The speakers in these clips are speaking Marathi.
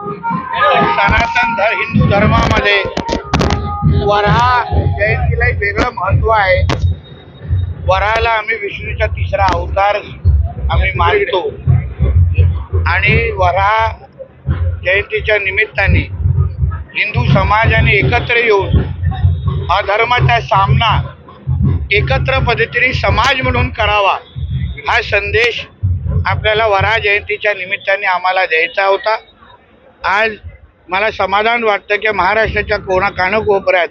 सनातन हिंदू धर्मामध्ये वराह जयंतीला एक वेगळं महत्व आहे। वराहाला आम्ही विष्णूचा तिसरा अवतार आम्ही मानतो आणि वराह जयंतीच्या निमित्ताने हिंदू समाजाने एकत्र येऊन अधर्माचा सामना एकत्र पद्धतीने समाज म्हणून करावा हा संदेश आपल्याला वराह जयंतीच्या निमित्ताने आम्हाला द्यायचा होता। आज मला समाधान वाटतं की महाराष्ट्राच्या कानाकोपऱ्यात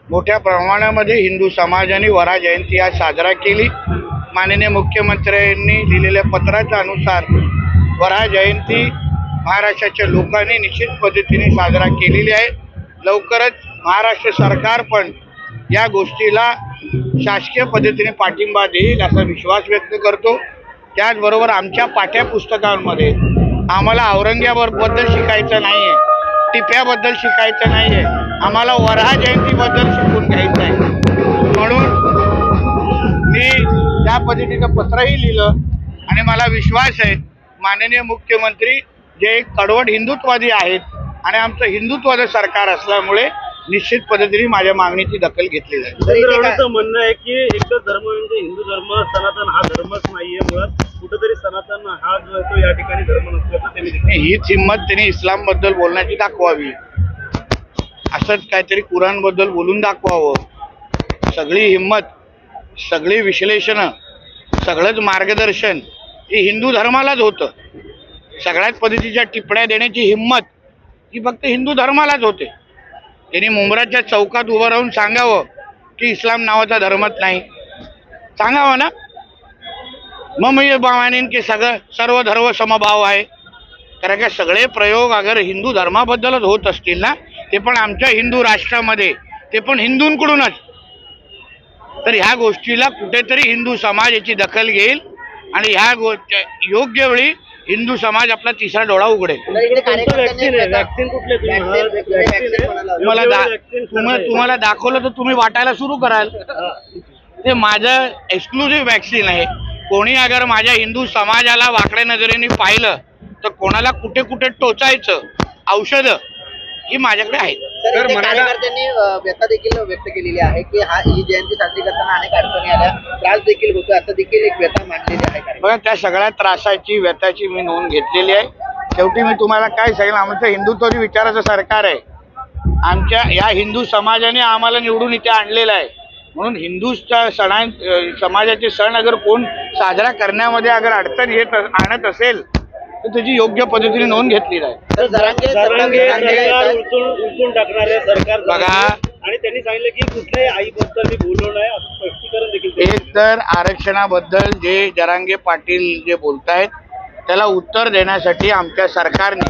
मोठ्या प्रमाणामध्ये हिंदू समाजाने वराह जयंती आज साजरा केली। माननीय मुख्यमंत्र्यांनी लिहिलेल्या पत्राच्या अनुसार वराह जयंती महाराष्ट्राच्या लोकांनी निश्चित पद्धतीने साजरा केलेली आहे। लवकरच महाराष्ट्र सरकार पण या गोष्टीला शासकीय पद्धतीने पाठिंबा देईल असा विश्वास व्यक्त करतो। त्याचबरोबर आमच्या पाठ्यपुस्तकांमध्ये आम्हाला औरंगजेबाबद्दल शिकायचं नाही आहे, टिप्याबद्दल शिकायचं नाही आहे, आम्हाला वराह जयंतीबद्दल शिकून घ्यायचं आहे। म्हणून मी त्या पद्धतीचं पत्रही लिहिलं आणि मला विश्वास आहे माननीय मुख्यमंत्री जे एक कडवट हिंदुत्ववादी आहेत आणि आमचं हिंदुत्वाचं सरकार असल्यामुळे निश्चित पद्धतीने माझ्या मागणीची दखल घेतली जाईल। म्हणणं आहे की एकच धर्म म्हणजे हिंदू धर्म, सनातन हा धर्मच नाहीये, मुळात कुठेतरी सनातन हा जो तो या ठिकाणी धर्म नसल्याचं त्यांनी हीच हिंमत त्यांनी इस्लाम बद्दल बोलण्याची दाखवावी, असंच काहीतरी कुराण बद्दल बोलून दाखवावं। सगळी हिंमत, सगळी विश्लेषण, सगळंच मार्गदर्शन हे हिंदू धर्मालाच होतं। सगळ्याच पद्धतीच्या टिप्पण्या देण्याची हिंमत ही फक्त हिंदू धर्मालाच होते। त्यांनी मुंब्राच्या चौकात उभं राहून सांगावं की इस्लाम नावाचा धर्मच नाही, सांगावं ना। मग मी मानेन की सर्व धर्म समभाव आहे, कारण का सगळे प्रयोग अगर हिंदू धर्माबद्दलच होत असतील ना, ते पण आमच्या हिंदू राष्ट्रामध्ये, ते पण हिंदूंकडूनच, तर ह्या गोष्टीला कुठेतरी हिंदू समाज याची दखल घेईल आणि ह्या योग्य वेळी हिंदू समाज आपला तिसरा डोळा उघडेल। तुम्हाला दाखवलं तर तुम्ही वाटायला सुरू कराल। ते माझं एक्सक्लुझिव्ह वॅक्सिन आहे। कोणी अगर माझ्या हिंदू समाजाला वाकड्या नजरेने पाहिलं तर कोणाला कुठे कुठे टोचायचं औषधं ही माझ्याकडे आहेत। तर कार्यकर्त्यांनी व्यथा देखील व्यक्त केलेली आहे की ही जयंती साजरी करताना अनेक अडचणी आल्या, त्रास देखील होतो, असं देखील एक व्यथा मांडलेली आहे। बघा, त्या सगळ्या त्रासाची व्यथाची मी नोंद घेतलेली आहे। शेवटी मी तुम्हाला काय सांगेल, आमचं हिंदुत्वाची विचाराचं सरकार आहे। आमच्या या हिंदू समाजाने आम्हाला निवडून इथे आणलेलं आहे, म्हणून हिंदूच्या समाजाचे सण अगर कोण साजरा करण्यामध्ये अगर अडचण आणत असेल तर त्याची योग्य पद्धतीने नोंद घेतली आहे। बघा, आणि त्यांनी सांगितलं की कुठल्याही आईबद्दल मी बोललो नाही असं स्पष्टीकरण देखील। एक तर आरक्षणाबद्दल जे जरांगे पाटील जे बोलतायत त्याला उत्तर देण्यासाठी आमच्या सरकारने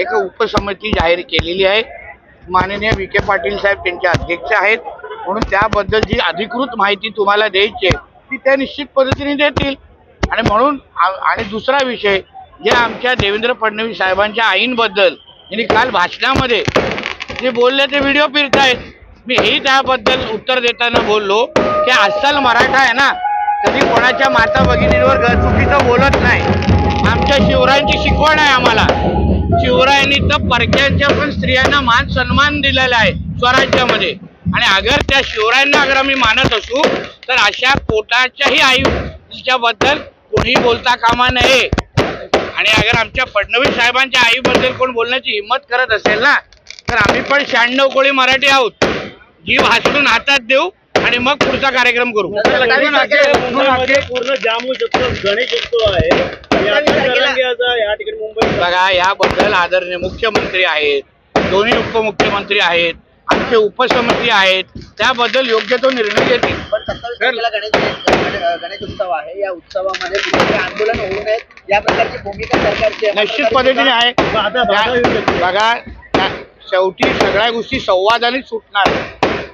एक उपसमिती जाहीर केलेली आहे। माननीय विखे पाटील साहेब त्यांचे अध्यक्ष आहेत, म्हणून त्याबद्दल जी अधिकृत माहिती तुम्हाला द्यायची आहे ती त्या निश्चित पद्धतीने देतील। आणि म्हणून आणि दुसरा विषय, जे आमच्या देवेंद्र फडणवीस साहेबांच्या आईंबद्दल यांनी काल भाषणामध्ये जे बोलले ते व्हिडिओ फिरतायत। मी हेही त्याबद्दल उत्तर देताना बोललो की अस्सल मराठा आहे ना, कधी कोणाच्या माता भगिनींवर चुकीचं बोलत नाही। आमच्या शिवरायांची शिकवण आहे आम्हाला। शिवरायांनी तर परक्यांच्या पण स्त्रियांना मान सन्मान दिलेला आहे स्वराज्यामध्ये, आणि अगर त्या शिवरायांना अगर आम्ही मानत असू तर अशा पोटाच्याही आईच्याबद्दल कोणी बोलता कामा नये। आणि अगर आमच्या फडणवीस साहेबांच्या आईबद्दल कोण बोलण्याची हिंमत करत असेल ना, तर आम्ही पण 96 कोळी मराठी आहोत, जीव हासडून हातात देऊ आणि मग पुढचा कार्यक्रम करू। पूर्ण जाम होऊ शकतो, गणेशोत्सव आहे या ठिकाणी मुंबईत। बघा, याबद्दल आदरणीय मुख्यमंत्री आहेत, दोन्ही उपमुख्यमंत्री आहेत, आमचे उपसमिती आहेत, त्याबद्दल योग्य तो निर्णय घेतील। पण 27 तारखेला गणेश उत्सव आहे, या उत्सवामध्ये कुठेतरी आंदोलन होऊ नये या प्रकारची भूमिका सरकारची निश्चित पद्धतीने आहे। बघा, शेवटी सगळ्या गोष्टी संवादाने सुटणार।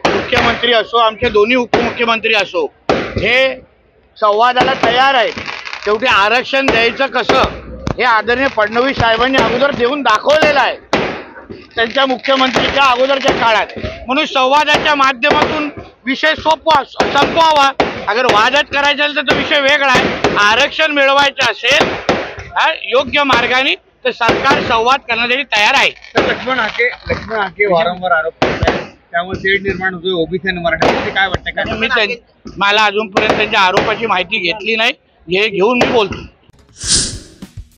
मुख्यमंत्री असो, आमचे दोन्ही उपमुख्यमंत्री असो, हे संवादाला तयार आहेत। शेवटी आरक्षण द्यायचं कसं हे आदरणीय फडणवीस साहेबांनी अगोदर देऊन दाखवलेलं आहे त्यांच्या मुख्यमंत्रीच्या अगोदरच्या काळात, म्हणून संवादाच्या माध्यमातून विषय संपवावा। अगर वादच करायचा असेल तर तो विषय वेगळा आहे, आरक्षण मिळवायचं असेल योग्य मार्गाने तर सरकार संवाद करण्यासाठी तयार आहे. तर लक्ष्मण हाके वारंवार आरोप करत आहेत, त्यामुळे तेढ निर्माण होतोय ओबीसी आणि मराठा. काय वाटतंय काय? मला अजूनपर्यंत त्यांच्या आरोपाची माहिती घेतली नाही, हे घेऊन मी बोलतो.